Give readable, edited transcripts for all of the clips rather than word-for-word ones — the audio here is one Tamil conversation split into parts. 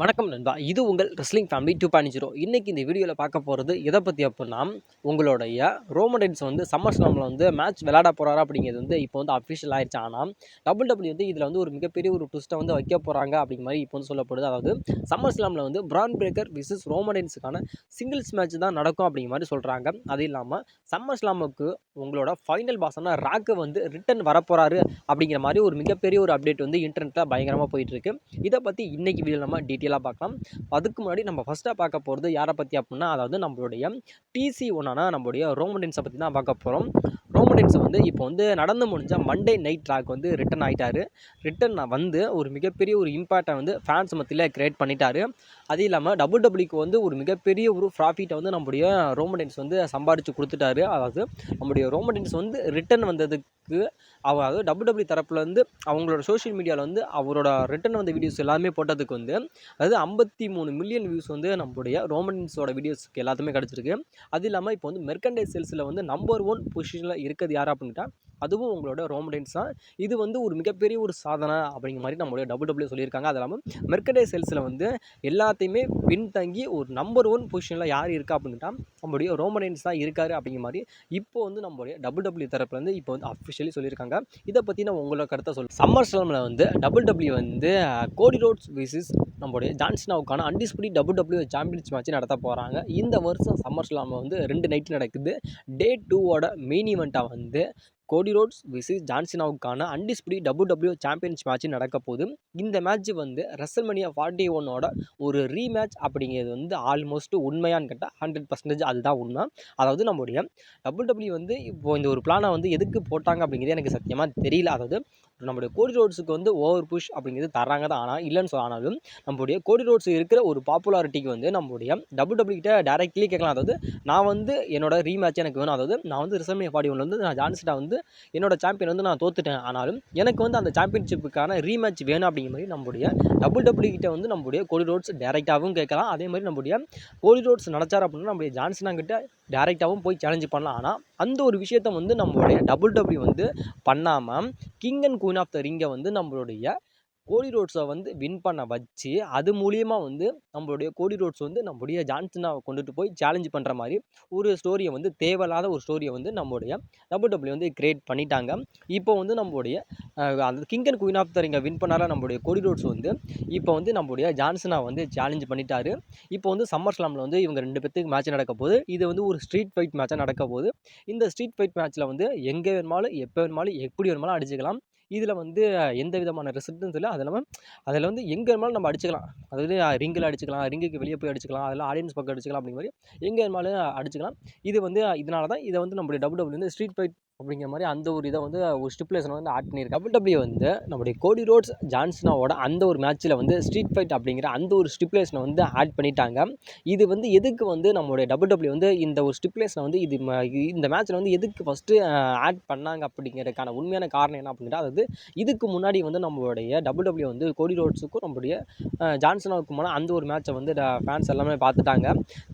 வணக்கம் நண்பா. இது உங்கள் ரெஸ்லிங் ஃபேமிலி 2.0. இன்னைக்கு இந்த வீடியோவில் பார்க்க போகிறது எதை பற்றி அப்படின்னா, உங்களுடைய ரோமன் ரெயின்ஸ் வந்து சம்மர் ஸ்லாமில் வந்து மேட்ச் விளையாட போகிறாரா அப்படிங்கிறது வந்து இப்போ வந்து அஃபிஷியல் ஆயிடுச்சு. ஆனால் WWE வந்து இதில் வந்து ஒரு மிகப்பெரிய ஒரு ட்விஸ்ட்டை வந்து வைக்க போகிறாங்க அப்படிங்கிற மாதிரி இப்போ வந்து சொல்லப்படுது. அதாவது சம்மர் ஸ்லாமில் வந்து பிரான் பிரேக்கர் விசஸ் ரோமன் ரெயின்ஸுக்கான சிங்கிள்ஸ் மேட்ச் தான் நடக்கும் அப்படிங்கிற மாதிரி சொல்கிறாங்க. அது இல்லாமல் சம்மர் ஸ்லாமுக்கு உங்களோட ஃபைனல் பாஸான ராக்கு வந்து ரிட்டன் வரப்போகிறாரு அப்படிங்கிற மாதிரி ஒரு மிகப்பெரிய ஒரு அப்டேட் வந்து இன்டர்நெட்டில் பயங்கரமாக போயிட்டுருக்கு. இதை பற்றி இன்னைக்கு வீடியோ நம்ம டீட்டெயிலாக பார்க்கலாம். அதுக்கு முன்னாடி நம்ம ஃபஸ்ட்டாக பார்க்க போகிறது யாரை பற்றி அப்படின்னா, அதாவது நம்மளுடைய TC1 நம்மளுடைய ரோமன் ரெயின்ஸை பற்றி தான் பார்க்க போகிறோம். ரோமன் ரெயின்ஸ் வந்து இப்போ வந்து நடந்து முடிஞ்ச மண்டே நைட் ராக் வந்து ரிட்டன் ஆகிட்டாரு. ரிட்டன் வந்து ஒரு மிகப்பெரிய ஒரு இம்பாக்டை வந்து ஃபேன்ஸ் மத்தியில் கிரியேட் பண்ணிட்டாரு. அது இல்லாமல் WWEக்கு வந்து ஒரு மிகப்பெரிய ஒரு ப்ராஃபிட்டை வந்து நம்முடைய ரோமன் ரெயின்ஸ் வந்து சம்பாதிச்சு கொடுத்துட்டாரு. அதாவது நம்முடைய ரோமன் ரெயின்ஸ் வந்து ரிட்டன் வந்ததுக்கு அதாவது WWE தரப்புலேருந்து அவங்களோட சோஷியல் மீடியாவில் வந்து அவரோட ரிட்டன் வந்த வீடியோஸ் எல்லாமே போட்டதுக்கு வந்து அதாவது 53 மில்லியன் வியூஸ் வந்து நம்மளுடைய ரோமன் ரெயின்ஸோட வீடியோஸ்க்கு எல்லாத்துமே கிடச்சிருக்கு. அது இல்லாமல் இப்போ வந்து மெர்கண்டைஸ் சேல்ஸில் வந்து நம்பர் 1 பொசிஷனில் இருக்கிறது யார் அப்படின்ட்டா அதுவும் உங்களோட ரோமன் ரெயின்ஸ் தான். இது வந்து ஒரு மிகப்பெரிய ஒரு சாதனை அப்படிங்கிற மாதிரி நம்மளுடைய WWE சொல்லியிருக்காங்க. அது இல்லாமல் மெர்கண்டைஸ் சேல்ஸில் வந்து எல்லாத்தையுமே பின்தங்கி ஒரு நம்பர் 1 பொசிஷனில் யார் இருக்கா அப்படின்ட்டா நம்மளுடைய ரோமன் ரெயின்ஸ் தான் இருக்காரு அப்படிங்கிற மாதிரி இப்போ வந்து நம்மளுடைய WWE தரப்புலேருந்து இப்போ வந்து அஃபிஷியலி சொல்லியிருக்காங்க. இதை பற்றி நான் உங்களோட கருத்தை சொல்லுவேன். சம்மர் ஸ்லாமில் வந்து WWE வந்து கோடி ரோட்ஸ் விசஸ் நம்மளுடைய ஜான் சீனாவுக்கான அன்டிஸ்பியூட்டட் WWE சாம்பியன்ஷிப் மேட்ச் நடத்த போகிறாங்க. இந்த வருஷம் சம்மர் ஸ்லாமில் வந்து 2 நைட் நடக்குது. டே 2 மெயின் ஈவெண்ட்டாக வந்து கோடி ரோட்ஸ் விசஸ் ஜான் சீனாவுக்கான அன்டிஸ்பியூட்டட் WWE சாம்பியன்ஷிப் மேட்ச் நடக்க போகுது. இந்த மேட்ச் வந்து ரெசல்மேனியா 41 ஒரு ரீமேட்ச் அப்படிங்கிறது வந்து ஆல்மோஸ்ட் உண்மையான்னு கேட்டால் 100% அதுதான் உண்மை. அதாவது நம்மளுடைய WWE வந்து இப்போது இந்த ஒரு பிளானை வந்து எதுக்கு போட்டாங்க அப்படிங்கிறது எனக்கு சத்தியமாக தெரியல. அதாவது நம்மளுடைய கோடி ரோட்ஸுக்கு வந்து ஓவர் புஷ் அப்படிங்கிறது தராங்க தான், ஆனால் இல்லைன்னு சொன்னாலும் நம்மளுடைய கோடி ரோட்ஸ் இருக்கிற ஒரு பாப்புலாரிட்டிக்கு வந்து நம்மளுடைய WWE கிட்ட டைரக்ட்லி கேட்கலாம். அதாவது நான் வந்து என்னோட ரீமேட்ச் எனக்கு வேணும். அதாவது நான் வந்து ரெசல்மேனியா 41 வந்து நான் ஜான் சீனா வந்து என்னோட சாம்பியன் வந்து நான் தோத்துட்டேன், ஆனாலும் எனக்கு வந்து அந்த சாம்பியன்ஷிப்புக்கான ரீமேட்ச் வேணும் அப்படிங்கிற மாதிரி நம்மளுடைய WWE கிட்ட வந்து நம்மளுடைய கோடி ரோட்ஸ் டேரெக்டாகவும் கேட்கலாம். அதே மாதிரி நம்மளுடைய கோடி ரோட்ஸ் நினச்சார் அப்படின்னா நம்மளுடைய ஜான் சீனா கிட்ட டேரெக்டாகவும் போய் சேலஞ்சு பண்ணலாம். ஆனால் அந்த ஒரு விஷயத்தை வந்து நம்மளுடைய WWE வந்து பண்ணாமல் king and queen of the ரிங்கை வந்து நம்மளுடைய கோடி ரோட்ஸை வந்து வின் பண்ண வச்சு அது மூலியமாக வந்து நம்மளுடைய கோடி ரோட்ஸ் வந்து நம்மளுடைய ஜான் சீனாவை கொண்டுட்டு போய் சேலஞ்ச் பண்ணுற மாதிரி ஒரு ஸ்டோரியை வந்து தேவையில்லாத ஒரு ஸ்டோரியை வந்து நம்மளுடைய WWE வந்து கிரியேட் பண்ணிட்டாங்க. இப்போ வந்து நம்மளுடைய அந்த king and queen of the ரிங்கை வின் பண்ணால நம்மளுடைய கோடி ரோட்ஸ் வந்து இப்போ வந்து நம்மளுடைய ஜான் சீனா வந்து சேலஞ்ச் பண்ணிட்டாரு. இப்போ வந்து சம்மர் ஸ்லாமில் வந்து இவங்க 2 பேத்துக்கு மேட்ச் நடக்க போகுது. இது வந்து ஒரு ஸ்ட்ரீட் ஃபைட் மேட்சாக நடக்க போகுது. இந்த ஸ்ட்ரீட் ஃபைட் மேட்ச்சில் வந்து எங்கே வேணுமாலும் எப்போ வேணுமாலும் எப்படி வேணுமாலும் அடிச்சுக்கலாம். இதில் வந்து எந்த விதமான ரெஸ்ட்ரிக்ஷன்ஸ் இல்லை. அது இல்லாமல் அதில் வந்து எங்கே வேணுமாலும் நம்ம அடிச்சுக்கலாம். அதாவது ரிங்கில் அடிச்சுக்கலாம், ரிங்குக்கு வெளியே போய் அடிச்சுக்கலாம், அதெல்லாம் ஆடியன்ஸ் பக்கம் அடிச்சுக்கலாம் அப்படிங்கிற மாதிரி எங்கே வேணுமாலும் அடிச்சுக்கலாம். இது வந்து இதனால தான் இதை வந்து நம்மளுடைய WWE வந்து ஸ்ட்ரீட் ஃபைட் அப்படிங்கிற மாதிரி அந்த ஒரு இதை வந்து ஒரு ஸ்டிப்புலேஷனை வந்து ஆட் பண்ணியிருக்கு. WWE வந்து நம்மளுடைய கோடி ரோட்ஸ் ஜான் சீனாவோட அந்த ஒரு மேட்ச்சில் வந்து ஸ்ட்ரீட் ஃபைட் அப்படிங்கிற அந்த ஒரு ஸ்டிப்புலேஷனை வந்து ஆட் பண்ணிட்டாங்க. இது வந்து எதுக்கு வந்து நம்மளுடைய WWE வந்து இந்த ஒரு ஸ்டிப்புலேஷனை வந்து இந்த மேட்ச்சில் வந்து எதுக்கு ஃபஸ்ட்டு ஆட் பண்ணாங்க அப்படிங்கிறதுக்கான உண்மையான காரணம் என்ன அப்படின்னா, அதாவது இதுக்கு முன்னாடி வந்து நம்மளுடைய WWE வந்து கோடி ரோட்ஸுக்கும் நம்மளுடைய ஜான் சீனாவுக்குமான அந்த ஒரு மேட்சை வந்து ஃபேன்ஸ் எல்லாமே பார்த்துட்டாங்க.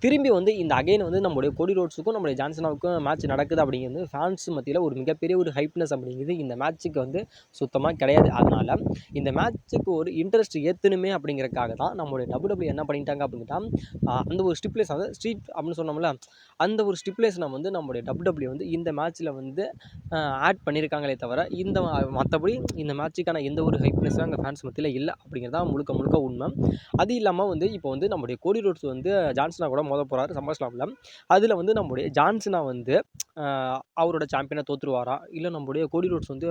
திரும்பி வந்து இந்த அகைன் வந்து நம்மளுடைய கோடி ரோட்ஸுக்கும் நம்மளுடைய ஜான் சீனாவுக்கும் மேட்ச் நடக்குது அப்படிங்கிறது ஃபேன்ஸ் மத்தியில் ஒரு மிகப்பெரிய ஒரு ஹைப்னஸ் அப்படிங்கிறது இந்த மேட்ச்சுக்கு வந்து சுத்தமாக கிடையாது. அதனால் இந்த மேட்ச்சுக்கு ஒரு இன்ட்ரெஸ்ட் ஏற்றணுமே அப்படிங்கிறதுக்காக தான் நம்மளுடைய WWE என்ன பண்ணிட்டாங்க அப்படின்னா அந்த ஒரு ஸ்டிப்புலேஷன் அதாவது ஸ்ட்ரீட் அப்படின்னு சொன்னோம்ல அந்த ஒரு ஸ்டிப்புலேஷனை வந்து நம்மளுடைய WWE வந்து இந்த மேட்ச்சில் வந்து ஆட் பண்ணியிருக்காங்களே தவிர இந்த மற்றபடி இந்த மேட்ச்சுக்கான எந்த ஒரு ஹைப்னஸும் அங்கே ஃபேன்ஸ் மத்தியில் இல்லை அப்படிங்கிறது தான் முழுக்க முழுக்க உண்மை. அது இல்லாமல் வந்து இப்போ வந்து நம்மளுடைய கோடி ரோட்ஸ் வந்து ஜான் சீனா கூட மோத போகிறாரு சம்மர் ஸ்லாமில். அதில் வந்து நம்மளுடைய ஜான் சீனா வந்து அவரோட சாம்பியனை தோற்றுருவாரா, இல்லை நம்மளுடைய கோடி ரோட்ஸ் வந்து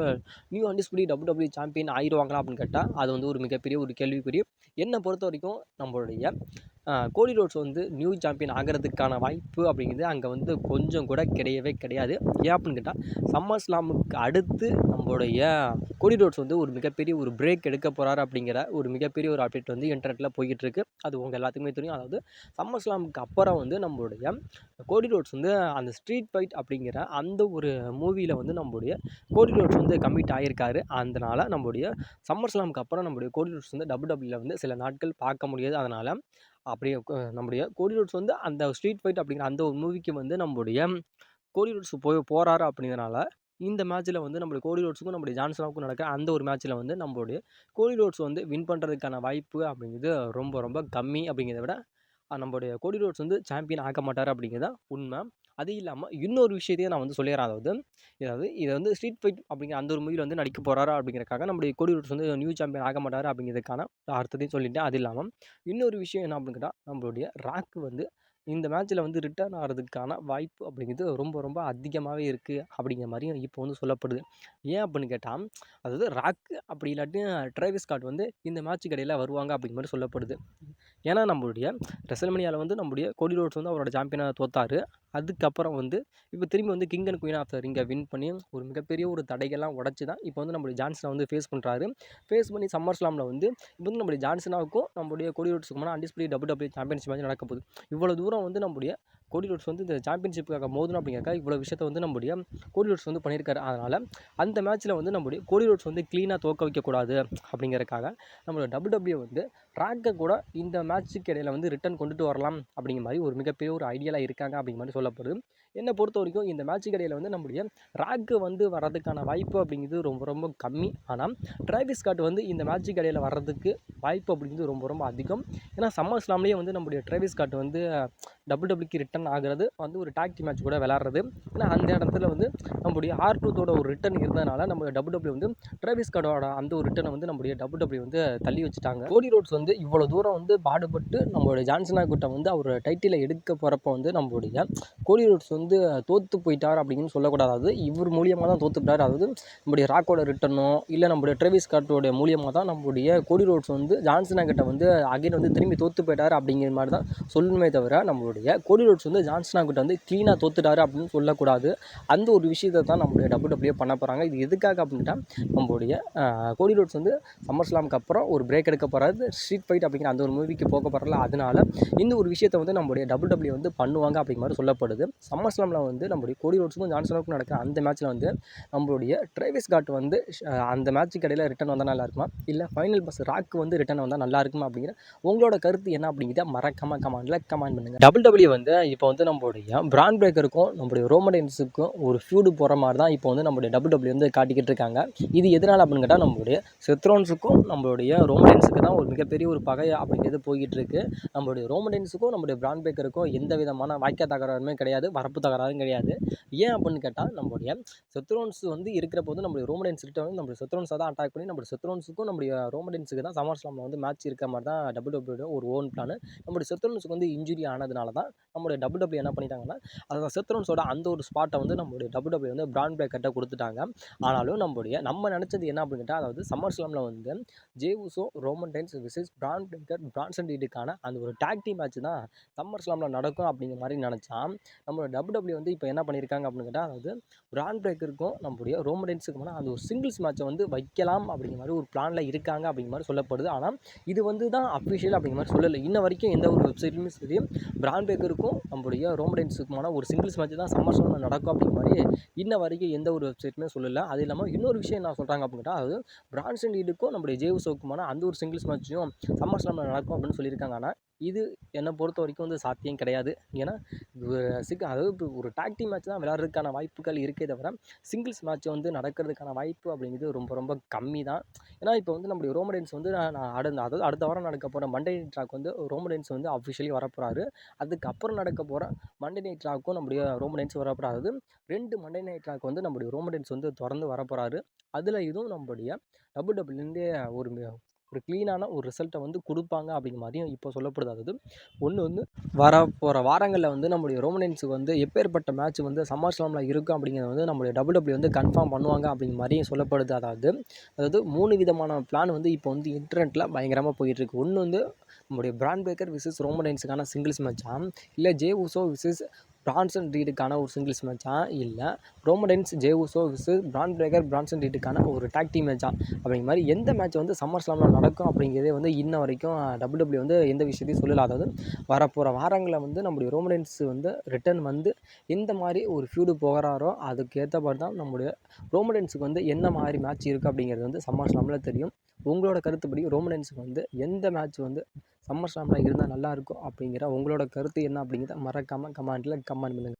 நியூ அன்டிஸ்பியூட்டட் WWE சாம்பியன் ஆயிடுவாங்களா அப்படின்னு கேட்டால் அது வந்து ஒரு மிகப்பெரிய ஒரு கேள்விக்குறி. என்னை பொறுத்த வரைக்கும் நம்மளுடைய கோடி ரோட்ஸ் வந்து நியூ சாம்பியன் ஆகிறதுக்கான வாய்ப்பு அப்படிங்கிறது அங்கே வந்து கொஞ்சம் கூட கிடையவே கிடையாது. ஏன் அப்படின்னு கேட்டால் சம்மர் ஸ்லாமுக்கு அடுத்து நம்மளுடைய கோடி ரோட்ஸ் வந்து ஒரு மிகப்பெரிய ஒரு பிரேக் எடுக்க போகிறாரு அப்படிங்கிற ஒரு மிகப்பெரிய ஒரு அப்டேட் வந்து இன்டர்நெட்டில் போய்கிட்டு இருக்குது. அது உங்கள் எல்லாத்துக்குமே தெரியும். அதாவது சம்மர் ஸ்லாமுக்கு அப்புறம் வந்து நம்மளுடைய கோடி ரோட்ஸ் வந்து அந்த ஸ்ட்ரீட் ஃபைட் அப்படிங்கிற அந்த ஒரு மூவியில் வந்து நம்மளுடைய கோடி ரோட்ஸ் வந்து கமிட் ஆகியிருக்காரு. அதனால் நம்மளுடைய சம்மர் ஸ்லாமுக்கு அப்புறம் நம்மளுடைய கோடி ரோட்ஸ் வந்து WWEல வந்து சில நாட்கள் பார்க்க முடியாது. அதனால் அப்படியே நம்முடைய கோடி ரோட்ஸ் வந்து அந்த ஸ்ட்ரீட் ஃபைட் அப்படிங்கிற அந்த ஒரு மூவிக்கு வந்து நம்மளுடைய கோடி ரோட்ஸ் போகிறாரு அப்படிங்கிறனால இந்த மேட்ச்சில் வந்து நம்மளுடைய கோடி ரோட்ஸுக்கும் நம்முடைய ஜான்சனாவுக்கும் நடக்கிற அந்த ஒரு மேட்ச்சில் வந்து நம்மளுடைய கோடி ரோட்ஸ் வந்து வின் பண்ணுறதுக்கான வாய்ப்பு அப்படிங்கிறது ரொம்ப ரொம்ப கம்மி. அப்படிங்கிறத விட நம்மளுடைய கோடி ரோட்ஸ் வந்து சாம்பியன் ஆக்க மாட்டார் அப்படிங்கிறது தான் உண்மை. அது இல்லாமல் இன்னொரு விஷயத்தையும் நான் வந்து சொல்லிடுறேன். அதாவது இதை வந்து ஸ்ட்ரீட் ஃபைட் அப்படிங்கிற அந்த ஒரு மூவியில் வந்து நடிக்க போகிறாரா அப்படிங்கிறக்காக நம்மளுடைய கோடி ரோட்ஸ் வந்து நியூ சாம்பியன் ஆக மாட்டார் அப்படிங்கிறதுக்கான அர்த்தத்தையும் சொல்லிட்டேன். அது இல்லாமல் இன்னொரு விஷயம் என்ன அப்படின்னு கேட்டால், நம்மளுடைய ராக் வந்து இந்த மேட்ச்சில் வந்து ரிட்டர்ன் ஆகிறதுக்கான வாய்ப்பு அப்படிங்கிறது ரொம்ப ரொம்ப அதிகமாகவே இருக்குது அப்படிங்கிற மாதிரியும் இப்போ வந்து சொல்லப்படுது. ஏன் அப்படின்னு கேட்டால், அதாவது ராக் அப்படி இல்லாட்டியும் ட்ரேவிஸ் ஸ்காட் வந்து இந்த மேட்ச்சுக்கு இடையில வருவாங்க அப்படிங்கிற மாதிரி சொல்லப்படுது. ஏன்னா நம்மளுடைய ரெசல்மனியாவில் வந்து நம்முடைய கோடி ரோட்ஸ் வந்து அவரோட சாம்பியனாக தோத்தார். அதுக்கப்புறம் வந்து இப்போ திரும்பி வந்து king and queen of the ரிங்கை வின் பண்ணி ஒரு மிகப்பெரிய ஒரு தடைகள்லாம் உடச்சி தான் இப்போ வந்து நம்மளுடைய ஜான்சனை வந்து ஃபேஸ் பண்ணுறாரு. ஃபேஸ் பண்ணி சம்மர் ஸ்லாமில் வந்து இப்போ வந்து நம்மளுடைய ஜான்சனாவுக்கும் நம்மளுடைய கோடி ரோட்ஸுக்குமான அன்டிஸ்பியூட்டட் WWE சாம்பியன்ஷிப் மேட்ச் நடக்க போகுது. இவ்வளோ தூரம் வந்து நம்முடைய கோடி ரோட்ஸ் வந்து இந்த சாம்பியன்ஷிப்புக்காக மோதணும் அப்படிங்கிறக்காக இவ்வளோ விஷயத்தை வந்து நம்முடைய கோடி ரோட்ஸ் வந்து பண்ணியிருக்காரு. அதனால் அந்த மேட்ச்சில் வந்து நம்முடைய கோடி ரோட்ஸ் வந்து க்ளீனாக தோற்க வைக்கக்கூடாது அப்படிங்கிறக்காக நம்மளோட WWE வந்து ராக்கை கூட இந்த மேட்ச்சுக்கு இடையில வந்து ரிட்டர்ன் கொண்டுட்டு வரலாம் அப்படிங்கிற மாதிரி ஒரு மிகப்பெரிய ஒரு ஐடியாவில் இருக்காங்க அப்படிங்கிற மாதிரி சொல்லப்படுது. என்னை பொறுத்த வரைக்கும் இந்த மேட்ச்சுக்கு இடையில வந்து நம்முடைய ராக்கு வந்து வர்றதுக்கான வாய்ப்பு அப்படிங்கிறது ரொம்ப ரொம்ப கம்மி. ஆனால் ட்ரேவிஸ் ஸ்காட் வந்து இந்த மேட்ச்சுக்கு இடையில வர்றதுக்கு வாய்ப்பு அப்படிங்கிறது ரொம்ப ரொம்ப அதிகம். ஏன்னா சம்மர் ஸ்லாம்லேயே வந்து நம்முடைய ட்ரேவிஸ் ஸ்காட் வந்து WWEக்கு ரிட்டர்ன் ஆகிறது வந்து ஒரு டாக் டீம் மேட்ச் கூட விளாட்றது. ஏன்னா அந்த இடத்துல வந்து நம்முடைய R-Truth ஒரு ரிட்டர்ன் இருந்ததுனால நம்ம WWE வந்து ட்ரேவிஸ் ஸ்காட்டோட அந்த ஒரு ரிட்டர்னை வந்து நம்முடைய WWE வந்து தள்ளி வச்சுட்டாங்க. கோடி ரோட்ஸ் வந்து இவ்வளோ தூரம் வந்து பாடுபட்டு நம்மளுடைய ஜான்சனா கிட்ட வந்து அவர் டைட்டிலை எடுக்க போகிறப்ப வந்து நம்மளுடைய கோடி ரோட்ஸ் வந்து தோற்று போயிட்டார் அப்படின்னு சொல்லக்கூடாது. அதாவது இவர் மூலியமாக தான் தோற்றுட்டார். அதாவது நம்முடைய ராக்கோட ரிட்டர்னோ இல்லை நம்முடைய ட்ரேவிஸ் ஸ்காட்டோட மூலியமாக தான் நம்முடைய கோடி ரோட்ஸ் வந்து ஜான்சனா கிட்ட வந்து அகைன் வந்து திரும்பி தோற்று போயிட்டார் அப்படிங்கிற மாதிரி தான் சொல்லணுமே தவிர நம்மளுடைய கோடி ரோட்ஸ் வந்து ஜான்சனா கிட்ட வந்து க்ளீனாக தோற்றுட்டாரு அப்படின்னு சொல்லக்கூடாது. அந்த ஒரு விஷயத்தை தான் நம்மளுடைய WWE பண்ண போகிறாங்க. இது எதுக்காக அப்படின்ட்டா நம்மளுடைய கோடி ரோட்ஸ் வந்து சம்மர் ஸ்லாமுக்கு அப்புறம் ஒரு பிரேக் எடுக்க போகிறாரு. ஸ்ட்ரீட் ஃபைட் அப்படிங்கிற அந்த ஒரு மூவிக்கு போக போகிறல, அதனால இந்த ஒரு விஷயத்தை வந்து நம்மளுடைய WWE வந்து பண்ணுவாங்க அப்படிங்கிற மாதிரி சொல்லப்படுது. சம்மர் ஸ்லாமில் வந்து நம்மளுடைய கோடி ரோட்ஸுக்கும் ஜான்சனுக்கும் நடக்கிற அந்த மேட்ச்சில் வந்து நம்மளுடைய ட்ரேவிஸ் ஸ்காட் வந்து அந்த மேட்ச்சுக்கு இடையில ரிட்டர்ன் வந்தால் நல்லா இருக்குமா, இல்லை ஃபைனல் பஸ் ராக் வந்து ரிட்டர்ன் வந்தால் நல்லா இருக்குமா அப்படிங்கிற உங்களோட கருத்து என்ன அப்படிங்கிறத மறக்காம கமெண்ட்டில் கமெண்ட் பண்ணுங்கள். WWE வந்து இப்போ வந்து நம்மளுடைய பிரான் பிரேக்கருக்கும் நம்மளுடைய ரோமன் ரெயின்ஸுக்கும் ஒரு ஃபியூடு போகிற மாதிரி தான் இப்போ வந்து நம்மளுடைய WWE வந்து காட்டிக்கிட்டு இருக்காங்க. இது எதனால் அப்படின்னு கேட்டால் நம்மளுடைய செத் ரோலின்ஸுக்கும் நம்மளுடைய ரோமன் ரெயின்ஸுக்கு தான் ஒரு மிகப்பெரிய ஒரு பகை அப்படிங்கிறது போய்கிட்டு இருக்கு. நம்மளுடைய ரோமன் ரெயின்ஸுக்கும் நம்மளுடைய பிரான் பிரேக்கருக்கும் எந்த விதமான வாய்க்கா தகராறுமே கிடையாது, வரப்பு தகராறும் கிடையாது. ஏன் அப்படின்னு கேட்டால் நம்மளுடைய செத் ரோலின்ஸ் வந்து இருக்கிற போது நம்மளுடைய ரோமன் ரெயின்ஸ் கிட்ட வந்து நம்மளுடைய செத் ரோலின்ஸை தான் அட்டாக் பண்ணி நம்மளுடைய செத் ரோலின்ஸுக்கும் நம்மளுடைய ரோமன் ரெயின்ஸுக்கு தான் சம்மர் ஸ்லாமில் வந்து மேட்ச் இருக்கிற மாதிரி தான் WWE ஒரு ஓன் பிளான். நம்மளுடைய செத் ரோலின்ஸுக்கு வந்து இன்ஜுரி ஆனதுனால தான் நம்மளுடைய WWE என்ன பண்ணிட்டாங்கன்னா அந்த செத் ரோலின்ஸோட அந்த ஒரு ஸ்பாட்டை வந்து நம்மளுடைய WWE வந்து பிரான் பிரேக்கர்கிட்ட கொடுத்துட்டாங்க. ஆனாலும் நம்ம நினச்சது என்ன அப்படின்னு கேட்டால், அதாவது சம்மர் ஸ்லாமில் வந்து Jey Uso Roman Reigns versus Bron Breaker Bronson ரீடுக்கான அந்த ஒரு டாக் டீம் மேட்ச் தான் சம்மர் ஸ்லாமில் நடக்கும் அப்படிங்கிற மாதிரி நினச்சா, நம்மளோட WWE வந்து இப்போ என்ன பண்ணியிருக்காங்க அப்படின்னு கேட்டால், அதாவது பிரான் பிரேக்கருக்கும் நம்மளுடைய ரோமன் ரெயின்ஸுக்குமான அந்த ஒரு சிங்கிள்ஸ் மேட்சை வந்து வைக்கலாம் அப்படிங்கிற மாதிரி ஒரு பிளானில் இருக்காங்க அப்படிங்கிற மாதிரி சொல்லப்படுது. ஆனால் இது வந்து தான் அஃபிஷியல் அப்படிங்கிற மாதிரி சொல்லலை. இன்ன வரைக்கும் எந்த ஒரு வெப்சைட்லையுமே சரி பிரான் பிரேக்கருக்கும் நம்மளுடைய ரோமன் ரெயின்ஸுக்குமான ஒரு சிங்கிள்ஸ் மேட்ச் தான் சம்மர் ஸ்லாமில் நடக்கும் அப்படிங்கிற மாதிரி இன்ன வரைக்கும் எந்த ஒரு வெப்சைட்டுமே சொல்லலை. அது இல்லாமல் இன்னொரு விஷயம் என்ன சொல்கிறாங்க அப்படின்னு கேட்டால், அதாவது பிரான்சன் ரீடுக்கும் நம்மளுடைய ஜே உசோக்குமான அந்த ஒரு சிங்கிள்ஸ் மேட்சும் சம்மர் ஸ்லாமில் நடக்கும் அப்படின்னு சொல்லியிருக்காங்க. ஆனால் இது என்னை பொறுத்த வரைக்கும் வந்து சாத்தியம் கிடையாது. ஏன்னா அதாவது இப்போ ஒரு டாக் டீம் மேட்ச் தான் விளையாடுறதுக்கான வாய்ப்புகள் இருக்கே தவிர சிங்கிள்ஸ் மேட்ச் வந்து நடக்கிறதுக்கான வாய்ப்பு அப்படிங்கிறது ரொம்ப ரொம்ப கம்மி தான். ஏன்னா இப்போ வந்து நம்மளுடைய ரோமன் ரெயின்ஸ் வந்து அதாவது அடுத்த வாரம் நடக்க போகிற மண்டே நைட் ட்ராக் வந்து ரோமன் ரெயின்ஸ் வந்து அஃபிஷியலி வரப்போகிறாரு. அதுக்கப்புறம் நடக்க போகிற மண்டே நைட் ட்ராக்கும் நம்மளுடைய ரோமன் ரெயின்ஸ் வரப்போகிறாரு. 2 மண்டே நைட் ட்ராக் வந்து நம்மளுடைய ரோமன் ரெயின்ஸ் வந்து தொடர்ந்து வரப்போகிறாரு. அதில் இதுவும் நம்மளுடைய WWEலேருந்தே ஒரு க்ளீனான ஒரு ரிசல்ட்டை வந்து கொடுப்பாங்க அப்படிங்கிற மாதிரியும் இப்போ சொல்லப்படுது. அதாவது வந்து வரப்போகிற வாரங்களில் வந்து நம்மளுடைய ரோமன் ரெயின்ஸுக்கு வந்து எப்பேற்பட்ட மேட்ச் வந்து சம்மர் ஸ்லாமில் இருக்கும் அப்படிங்கிறத வந்து நம்மளுடைய WWE வந்து கன்ஃபார்ம் பண்ணுவாங்க அப்படிங்கிற மாதிரியும் சொல்லப்படுது. அதாவது 3 விதமான பிளான் வந்து இப்போ வந்து இன்டர்நெட்டில் பயங்கரமாக போயிட்டுருக்கு. ஒன்று வந்து நம்மளுடைய பிரான் பிரேக்கர் விசஸ் ரோமன் ரெயின்ஸுக்கான சிங்கிள்ஸ் மேட்சா, இல்லை ஜே உசோ விசஸ் பிரான்சன் ரீடுக்கான ஒரு சிங்கிள்ஸ் மேட்சா, இல்லை Roman Reigns Jey Uso versus Bron Breaker Bronson ரீடுக்கான ஒரு டாக் டீம் மேட்சா அப்படிங்கிற மாதிரி எந்த மேட்ச் வந்து சம்மர் ஸ்லாமில் நடக்கும் அப்படிங்கிறதே வந்து இன்ன வரைக்கும் WWE வந்து எந்த விஷயத்தையும் சொல்லலை. அதாவது வரப்போகிற வாரங்களில் வந்து நம்முடைய ரோமன் ரெயின்ஸ் வந்து ரிட்டர்ன் வந்து எந்த மாதிரி ஒரு ஃபியூடு போகிறாரோ அதுக்கு ஏற்ற மாதிரி தான் நம்முடைய ரோமன் ரெயின்ஸுக்கு வந்து என்ன மாதிரி மேட்ச் இருக்குது அப்படிங்கிறது வந்து சம்மர் ஸ்லாமில் தெரியும். உங்களோட கருத்துப்படி ரோமன் ரெயின்ஸுக்கு வந்து எந்த மேட்ச் வந்து சம்மர் ஸ்லாமில் இருந்தால் நல்லாயிருக்கும் அப்படிங்கிற உங்களோட கருத்து என்ன அப்படிங்கிறத மறக்காமல் கமெண்ட்டில் கமெண்ட் பண்ணுங்கள்.